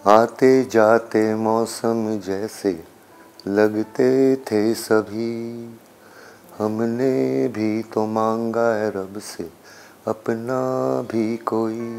आते जाते मौसम जैसे लगते थे सभी, हमने भी तो मांगा है रब से अपना भी कोई।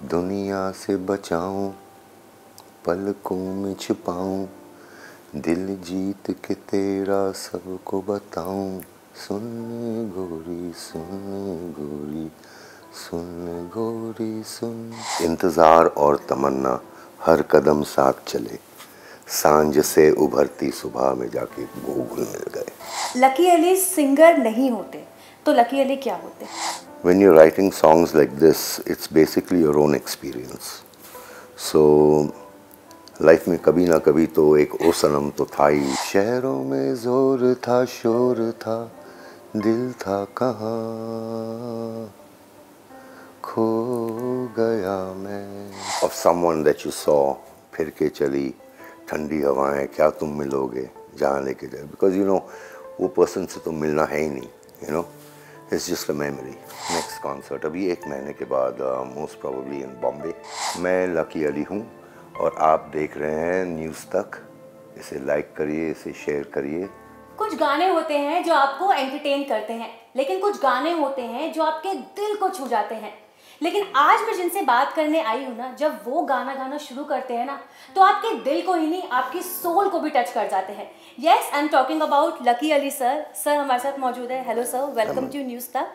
दुनिया से बचाऊं, पलकों में छुपाऊं, दिल जीत के तेरा सबको बताऊं। सुन गोरी सुन गोरी सुन गोरी सुन। इंतज़ार और तमन्ना हर कदम साथ चले, सांझ से उभरती सुबह में जाके वो घुल मिल गए। लकी अली सिंगर नहीं होते तो लकी अली क्या होते? When you're writing songs like this, it's basically your own experience. So life में कभी ना कभी तो एक ओ सनम तो था ही। शहरों में जोर था शोर था, दिल था कहाँ, खो गया मैं। Of someone that you saw, फिर के चली ठंडी हवाएं, क्या तुम मिलोगे जहाँ लेके जाए। Because you know वो पर्सन से तो मिलना है ही नहीं, you know, it's just a memory. Next concert अभी 1 महीने के बाद, most probably in Bombay। मैं लकी अली हूँ और आप देख रहे हैं न्यूज़ तक। इसे लाइक करिए, इसे शेयर करिए। कुछ गाने होते हैं जो आपको एंटरटेन करते हैं, लेकिन कुछ गाने होते हैं जो आपके दिल को छू जाते हैं। लेकिन आज मैं जिनसे बात करने आई हूँ ना, जब वो गाना गाना शुरू करते हैं ना, तो आपके दिल को ही नहीं, आपकी सोल को भी टच कर जाते हैं। Yes, I am talking about Lucky Ali sir. Sir हमारे साथ मौजूद है। Hello sir, welcome to news Tak.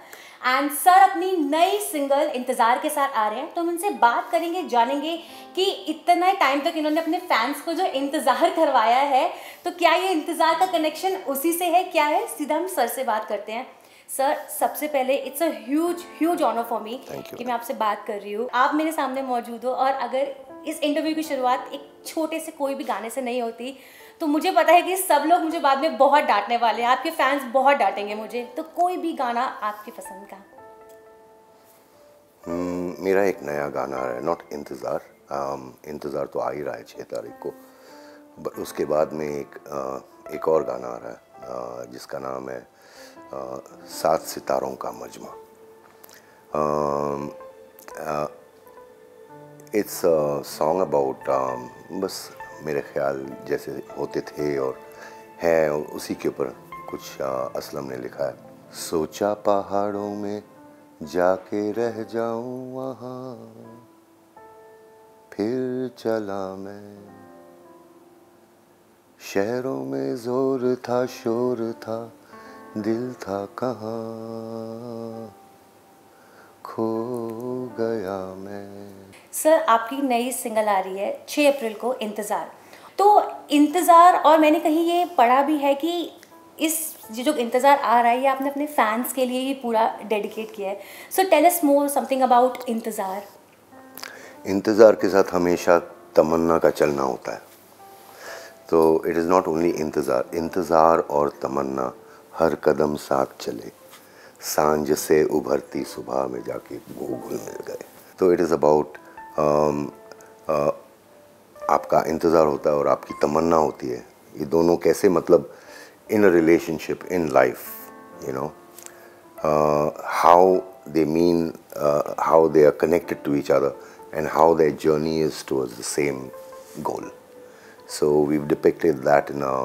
And sir अपनी नई सिंगल इंतज़ार के साथ आ रहे हैं, तो हम इनसे बात करेंगे, जानेंगे कि इतना टाइम तक इन्होंने अपने फैंस को जो इंतज़ार करवाया है, तो क्या ये इंतज़ार का कनेक्शन उसी से है, क्या है? सीधा हम सर से बात करते हैं। सर सबसे पहले it's a huge honour for me कि मैं आपसे बात कर रही हूँ, आप मेरे सामने मौजूद हो। और अगर इस इंटरव्यू की शुरुआत एक छोटे से कोई भी गाने से नहीं होती, तो मुझे पता है कि सब लोग मुझे बाद में बहुत डांटने वाले हैं, आपके फैंस बहुत डांटेंगे मुझे। तो कोई भी गाना आपकी पसंद का। मेरा एक नया गाना है, नॉट इंतज़ार। इंतज़ार तो आ ही रहा है 6 तारीख को, बट उसके बाद में एक और गाना आ रहा है जिसका नाम है 7 सितारों का मजमा। इट्स सॉन्ग अबाउट बस मेरे ख्याल जैसे होते थे और हैं उसी के ऊपर कुछ असलम ने लिखा है। सोचा पहाड़ों में जाके रह जाऊं वहाँ, फिर चला मैं। शहरों में जोर था शोर था, दिल था कहाँ, खो गया मैं। सर आपकी नई सिंगल आ रही है 6 अप्रैल को, इंतज़ार। तो इंतज़ार, और मैंने कहीं ये पढ़ा भी है कि इस जो इंतज़ार आ रहा है ये आपने अपने फैंस के लिए ही पूरा डेडिकेट किया है। So tell us more something about Intezaar. Intezaar के साथ हमेशा तमन्ना का चलना होता है। तो इट इज़ नॉट ओनली इंतज़ार, इंतज़ार और तमन्ना हर कदम साथ चले, सांझ से उभरती सुबह में जाके वो घुल मिल गए। तो इट इज़ अबाउट आपका इंतज़ार होता है और आपकी तमन्ना होती है, ये दोनों कैसे मतलब in a relationship in life, you know, how they mean, how they are connected to each other and how their journey is towards the same goal. So we've depicted that in a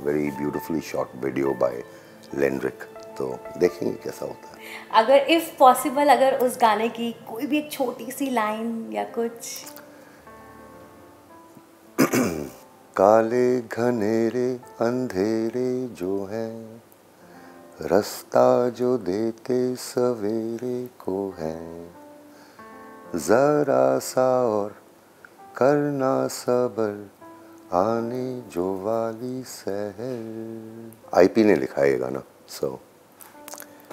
very beautifully shot video by Lendrick. तो देखेंगे कैसा होता है। अगर if possible, अगर उस गाने की कोई भी एक छोटी सी लाइन या कुछ। काले घनेरे अंधेरे जो हैं, रास्ता जो देते सवेरे को है, ज़रा सा और करना सबर, आने जो वाली सहर। आईपी ने लिखा है ये गाना। सो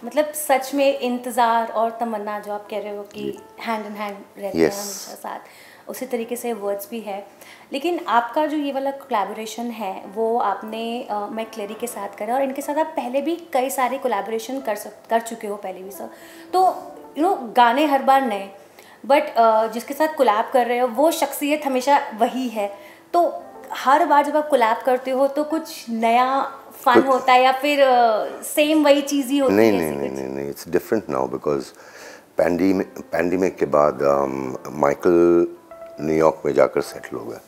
मतलब सच में इंतज़ार और तमन्ना जो आप कह रहे हो कि हैंड इन हैंड रहते हैं हमेशा साथ, उसी तरीके से वर्ड्स भी है। लेकिन आपका जो ये वाला कोलैबोरेशन है वो आपने मैकलेरी के साथ करा, और इनके साथ आप पहले भी कई सारे कोलैबोरेशन कर चुके हो पहले भी सर। तो यू नो गाने हर बार नए, बट जिसके साथ कोलैब कर रहे हो वो शख्सियत हमेशा वही है। तो हर बार जब आप कोलैब करते हो तो कुछ नया फन होता है या फिर सेम वही चीज़ ही होती है? नहीं, it's different now because pandemic के बाद माइकल न्यूयॉर्क में जाकर सेटल हो गए।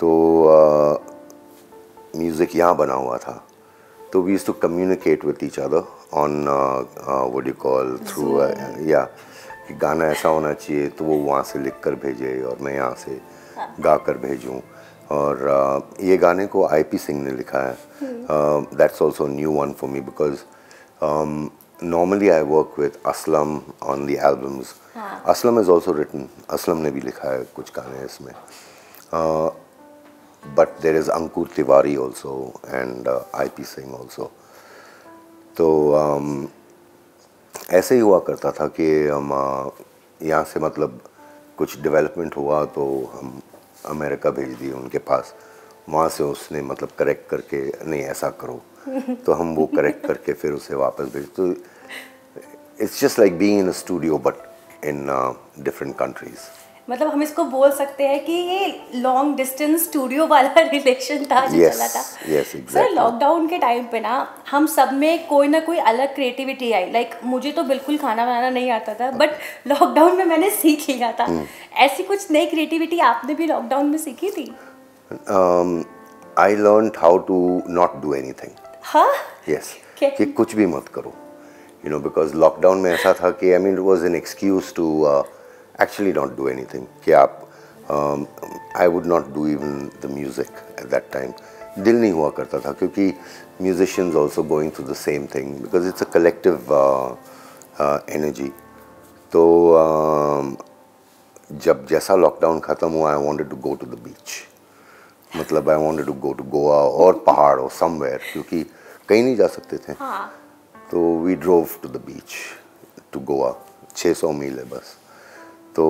तो म्यूज़िक यहाँ बना हुआ था, तो we used to communicate with each other on what you call through या कि गाना ऐसा होना चाहिए तो वो वहाँ से लिख कर भेजे और मैं यहाँ से गा कर भेजूँ। और ये गाने को IP सिंह ने लिखा है। That's also new one for me because normally I work with Aslam on the albums. Aslam has also written, Aslam ने भी लिखा है कुछ गाने इसमें, but there is Ankur Tiwari also and IP Singh also. तो ऐसे ही हुआ करता था कि हम यहाँ से मतलब कुछ डेवलपमेंट हुआ तो हम अमेरिका भेज दिए उनके पास, वहाँ से उसने मतलब करेक्ट करके नहीं ऐसा करो तो हम वो करेक्ट करके फिर उसे वापस भेज। तो it's just like being in a studio but in different countries. मतलब हम इसको बोल सकते हैं कि ये लॉन्ग डिस्टेंस स्टूडियो वाला रिलेशन था जो चला था। Yes exactly. सर लॉकडाउन के टाइम पे ना हम सब में कोई ना कोई अलग क्रिएटिविटी आई। लाइक मुझे तो बिल्कुल खाना बनाना नहीं आता था, बट लॉकडाउन में मैंने सीख लिया था। ऐसी कुछ नई क्रिएटिविटी आपने भी लॉकडाउन में सीखी थी? I learned how to not do anything. हाँ यस, कि कुछ भी मत करो, यू नो, बिकॉज लॉकडाउन में ऐसा था कि I mean it was an excuse to actually not do anything कि आप I would not do even the music at that time। दिल नहीं हुआ करता था क्योंकि musicians also going through the same thing because it's a collective energy। तो जब जैसा लॉकडाउन ख़त्म हुआ I wanted to go to the beach, मतलब I wanted to go to Goa और पहाड़ और somewhere, क्योंकि कहीं नहीं जा सकते थे। हाँ। तो we drove to the beach to Goa, 600 मील है बस। So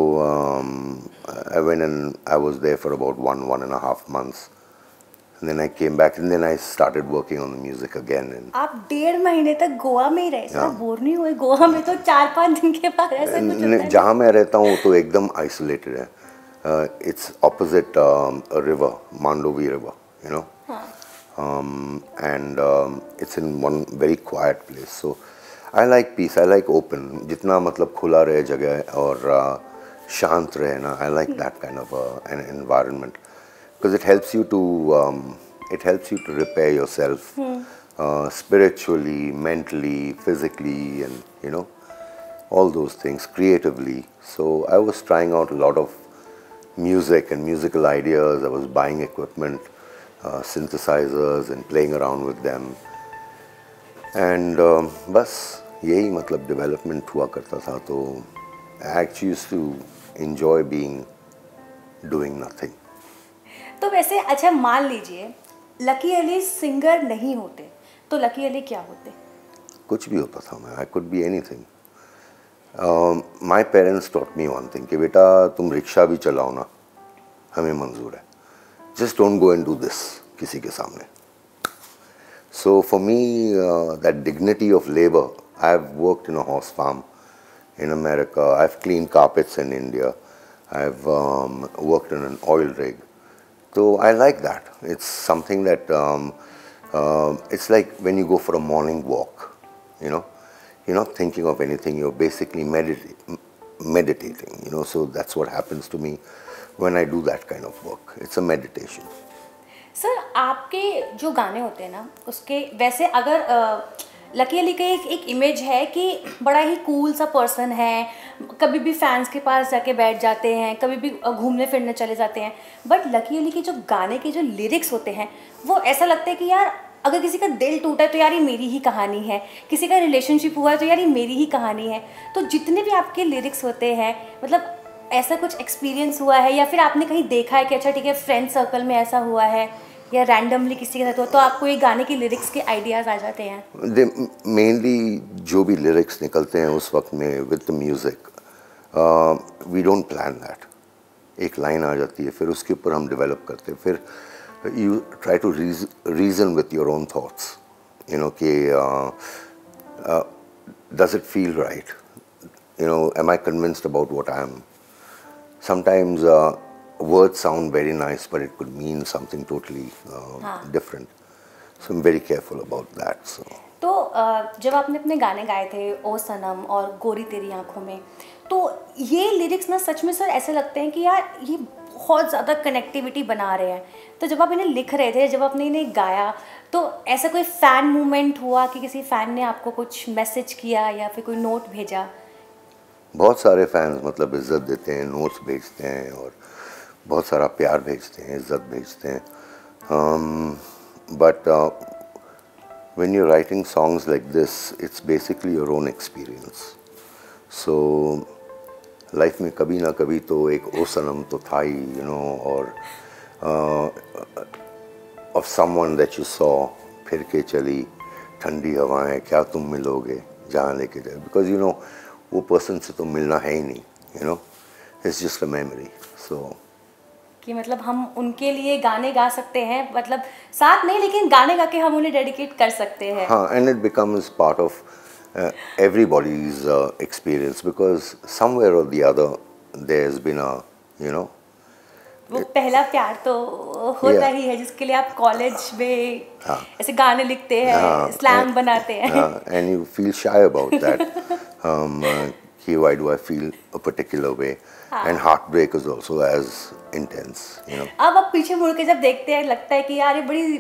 I went and I was there for about 1.5 months, and then I came back and then I started working on the music again। And आप 1.5 महीने तक गोवा में ही रहे, sir bore नहीं हुए? गोवा में तो 4-5 दिन के बाद ऐसा कुछ होता है। जहाँ मैं रहता हूँ तो एकदम आइसोलेटेड है। It's opposite a river, Mandovi River, you know, and it's in one very quiet place। So I like peace, I like open, जितना मतलब खुला रहे जगह और शांत रहे ना, I like that kind of an environment because it helps you to repair yourself spiritually, mentally, physically, and you know, all those things, creatively। So I was trying out a lot of music and musical ideas। I was buying equipment, synthesizers, and playing around with them। And बस यही मतलब development हुआ करता था। तो I actually used to enjoy doing nothing। तो वैसे अच्छा मान लीजिए लकी अली सिंगर नहीं होते तो लकी अली क्या होते? कुछ भी होता था मैं। I could be anything। My parents taught me one thing कि बेटा तुम रिक्शा भी चलाओ ना, हमें मंजूर है, just don't go and do this किसी के सामने। So for me, that dignity of labor, I've worked in a horse farm in America, I've cleaned carpets in India, I've worked in an oil rig। So I like that। It's something that it's like when you go for a morning walk, you know, you're not thinking of anything, you're basically meditating, you know। So that's what happens to me when I do that kind of work। It's a meditation। Sir आपके जो गाने होते हैं ना उसके वैसे अगर lucky Ali का एक इमेज है कि बड़ा ही कूल सा पर्सन है, कभी भी फैंस के पास जाके बैठ जाते हैं, कभी भी घूमने फिरने चले जाते हैं। बट लकी अली के जो गाने के जो लिरिक्स होते हैं वो ऐसा लगता है कि यार अगर किसी का दिल टूटा है तो यार ये मेरी ही कहानी है, किसी का रिलेशनशिप हुआ है तो यार ये मेरी ही कहानी है। तो जितने भी आपके लिरिक्स होते हैं मतलब ऐसा कुछ एक्सपीरियंस हुआ है या फिर आपने कहीं देखा है कि अच्छा ठीक है फ्रेंड सर्कल में ऐसा हुआ है या रैंडमली किसी के साथ हुआ तो आपको ये गाने के लिरिक्स के आइडियाज़ आ जाते हैं? मेनली जो भी लिरिक्स निकलते हैं उस वक्त में with the music, we don't plan that. एक लाइन आ जाती है फिर उसके ऊपर हम डेवलप करते हैं, फिर you try to reason with your own thoughts, you know, कि does it feel right, you know, am I convinced about what I am. Sometimes words sound very nice but it could mean something totally different, so I'm very careful about that। So तो जब आपने अपने गाने गाए थे ओ सनम और गोरी तेरी आंखों में, तो ये लिरिक्स ना सच में सर ऐसे लगते हैं कि यार ये बहुत ज़्यादा कनेक्टिविटी बना रहे हैं। तो जब आप इन्हें लिख रहे थे, जब आपने इन्हें गाया, तो ऐसा कोई फ़ैन मूवमेंट हुआ कि किसी फ़ैन ने आपको कुछ मैसेज किया या फिर कोई नोट भेजा? बहुत सारे फैंस मतलब इज़्ज़त देते हैं, नोट्स भेजते हैं और बहुत सारा प्यार भेजते हैं, इज़्ज़त भेजते हैं। But when you're writing songs like this, it's basically your own experience. So life में कभी ना कभी तो एक ओ सनम तो था ही, you know, और of someone that you saw, फिर के चली ठंडी हवाएं क्या तुम मिलोगे जहाँ लेके जाए, because you know वो पर्सन से तो मिलना है ही नहीं, you know, it's just a memory. So कि मतलब हम उनके लिए गाने गा सकते हैं, मतलब साथ नहीं लेकिन गाने गा के हम उन्हें डेडिकेट कर सकते हैं। हाँ, and it becomes part of everybody's experience, because somewhere or the other there's been a, you know, वो पहला प्यार तो होता Yeah. ही है जिसके लिए आप कॉलेज में हाँ. ऐसे गाने लिखते हैं, स्लैम बनाते हैं। and you feel shy about that. कि why do I feel a particular way? And heartbreak is also as intense, you know. अब आप पीछे मुड़ के जब देखते हैं लगता है कि यार ये बड़ी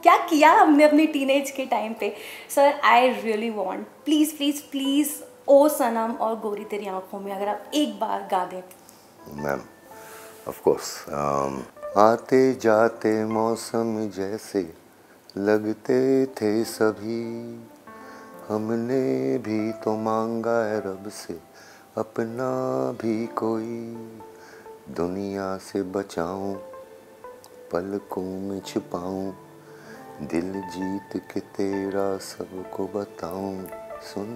क्या किया हमने अपनी टीनेज के टाइम पे। Sir I really want, please please please, ओ सनम और गोरी तेरी आंखों में अगर आप एक बार गा दें। Ma'am, of course. आते जाते मौसम जैसे लगते थे सभी, हमने भी तो मांगा है रब से अपना भी कोई, दुनिया से बचाऊं पलकों में छुपाऊं, दिल जीत के तेरा सबको बताऊं, सुन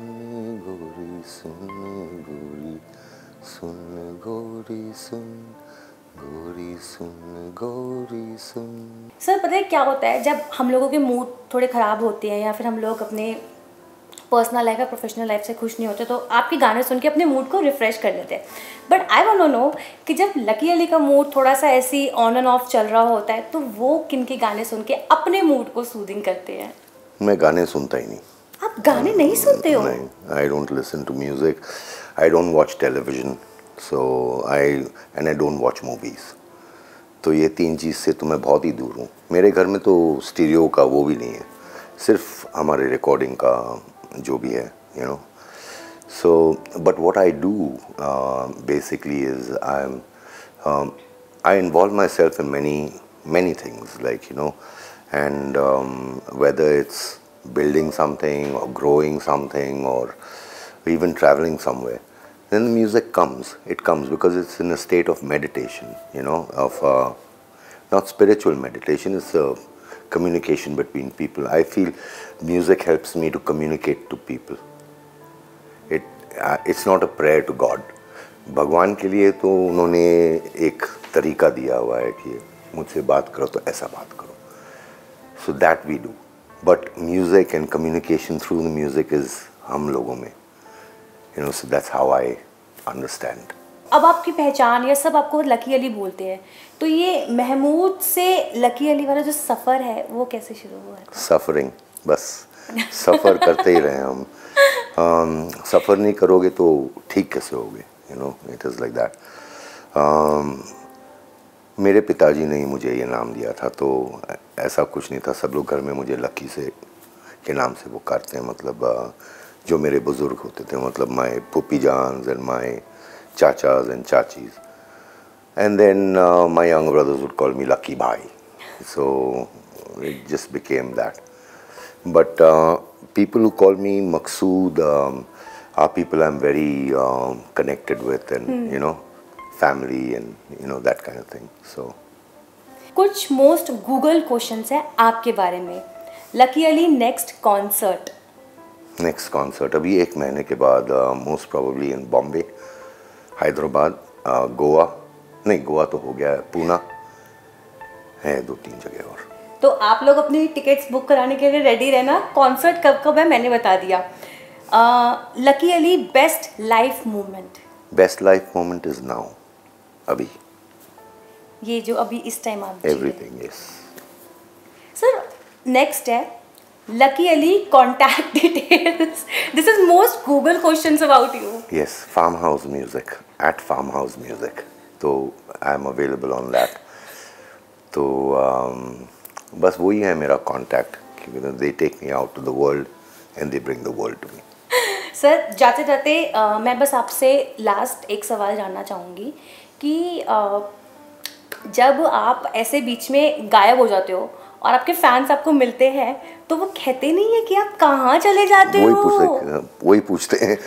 गोरी सुन गोरी सुन गोरी सुन गोरी सुन गोरी सुन। सर पता है क्या होता है, जब हम लोगों के मूड थोड़े ख़राब होते हैं या फिर हम लोग अपने पर्सनल लाइफ या प्रोफेशनल लाइफ से खुश नहीं होते तो आपके गाने सुन के अपने मूड को रिफ़्रेश कर लेते हैं। But I want to know कि जब लकी अली का मूड थोड़ा सा ऐसी ऑन एंड ऑफ चल रहा होता है तो वो किन के गाने सुन के अपने मूड को सूदिंग करते हैं? मैं गाने सुनता ही नहीं। आप गाने नहीं सुनते हो? नहीं, I don't listen to music, I don't watch television, so I don't watch movies. तो ये तीन चीज़ से तो मैं बहुत ही दूर हूँ। मेरे घर में तो स्टीरियो का वो भी नहीं है, सिर्फ हमारे रिकॉर्डिंग का जो भी है, you know. So but what I do basically is I involve my self in many things, like, you know, and whether it's building something or growing something or even traveling somewhere, then the music comes. It comes because it's in a state of meditation, you know, of not spiritual meditation, it's a communication between people. I feel music helps me to communicate to people. It's not a prayer to God. भगवान के लिए तो उन्होंने एक तरीका दिया हुआ है कि मुझसे बात करो तो ऐसा बात करो, so that we do. But music and communication through the music is हम लोगों में, you know, so that's how I understand. अब आपकी पहचान या सब आपको लकी अली बोलते हैं, तो ये महमूद से लकी अली वाला जो सफ़र है वो कैसे शुरू हुआ? सफरिंग, बस सफ़र करते ही रहे हम। सफ़र नहीं करोगे तो ठीक कैसे होगे, you know, it is like that. मेरे पिताजी ने ही मुझे ये नाम दिया था, तो ऐसा कुछ नहीं था। सब लोग घर में मुझे लकी से के नाम से पुकारते हैं, मतलब जो मेरे बुज़ुर्ग होते थे, मतलब माय पुप्पी जान्स and my chachas and chachis, and then my younger brothers would call me Lucky Bhai, so it just became that. But people who call me Maqsood are people I'm very connected with, and you know, family and you know, that kind of thing. So कुछ most Google questions हैं आपके बारे में। Lucky Ali next concert अभी 1 महीने के बाद most probably in Bombay, Hyderabad, Goa, नहीं गोवा तो हो गया है, पूना है, 2-3 जगह और। तो आप लोग अपनी टिकट्स बुक कराने के लिए रेडी रहना। कॉन्सर्ट कब कब है मैंने बता दिया। Lucky Ali best life moment? Best life moment is now, अभी, ये जो अभी इस टाइम आप जी रहे हैं। Everything, yes. सर नेक्स्ट है Lucky Ali, contact details. This is most Google questions about you. Yes, Farmhouse Music, at Farmhouse Music. तो I am available on that. तो बस वही है मेरा contact, क्योंकि they take me out to the world and they bring the world to me. Sir जाते जाते मैं बस आपसे लास्ट एक सवाल जानना चाहूँगी कि जब आप ऐसे बीच में गायब हो जाते हो और आपके फैंस आपको मिलते हैं तो वो कहते नहीं है कि आप कहाँ चले जाते हो? वही पूछते हैं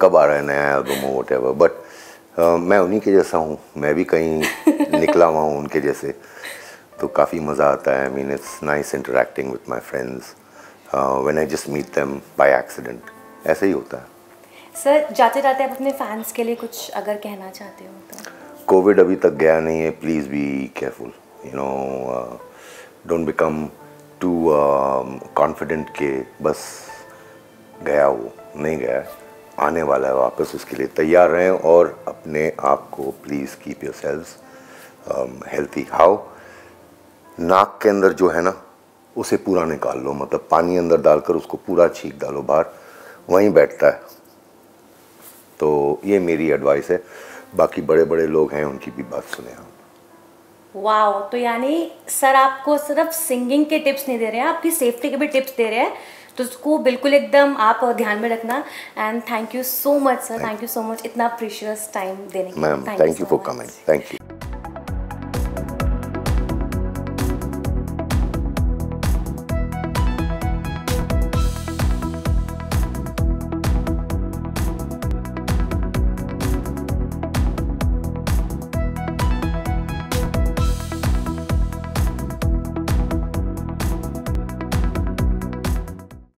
कब आ रहा है नया एल्बम और व्हाटएवर, बट मैं उन्हीं के जैसा हूँ, मैं भी कहीं निकला हुआ हूँ उनके जैसे, तो काफ़ी मज़ा आता है. I mean it's nice interacting with my friends when I just meet them by accident. ऐसे ही होता है. सर जाते जाते आप अपने फैंस के लिए कुछ अगर कहना चाहते हो तो? कोविड अभी तक गया नहीं है, please be careful, you know, don't become too confident के बस गया वो नहीं गया है, आने वाला है वापस, उसके लिए तैयार रहें और अपने आप को please keep yourselves healthy. How नाक के अंदर जो है ना उसे पूरा निकाल लो, मतलब पानी अंदर डालकर उसको पूरा छींक डालो बाहर, वहीं बैठता है. तो ये मेरी एडवाइस है. बाकी बड़े बड़े लोग हैं उनकी भी बात सुने आप. वाओ, तो यानी सर आपको सिर्फ सिंगिंग के टिप्स नहीं दे रहे हैं, आपकी सेफ्टी के भी टिप्स दे रहे हैं, तो उसको बिल्कुल एकदम आप ध्यान में रखना. And thank you so much sir, thank you so much इतना प्रीशियस टाइम देने के लिए. Ma'am thank you for coming. Thank you.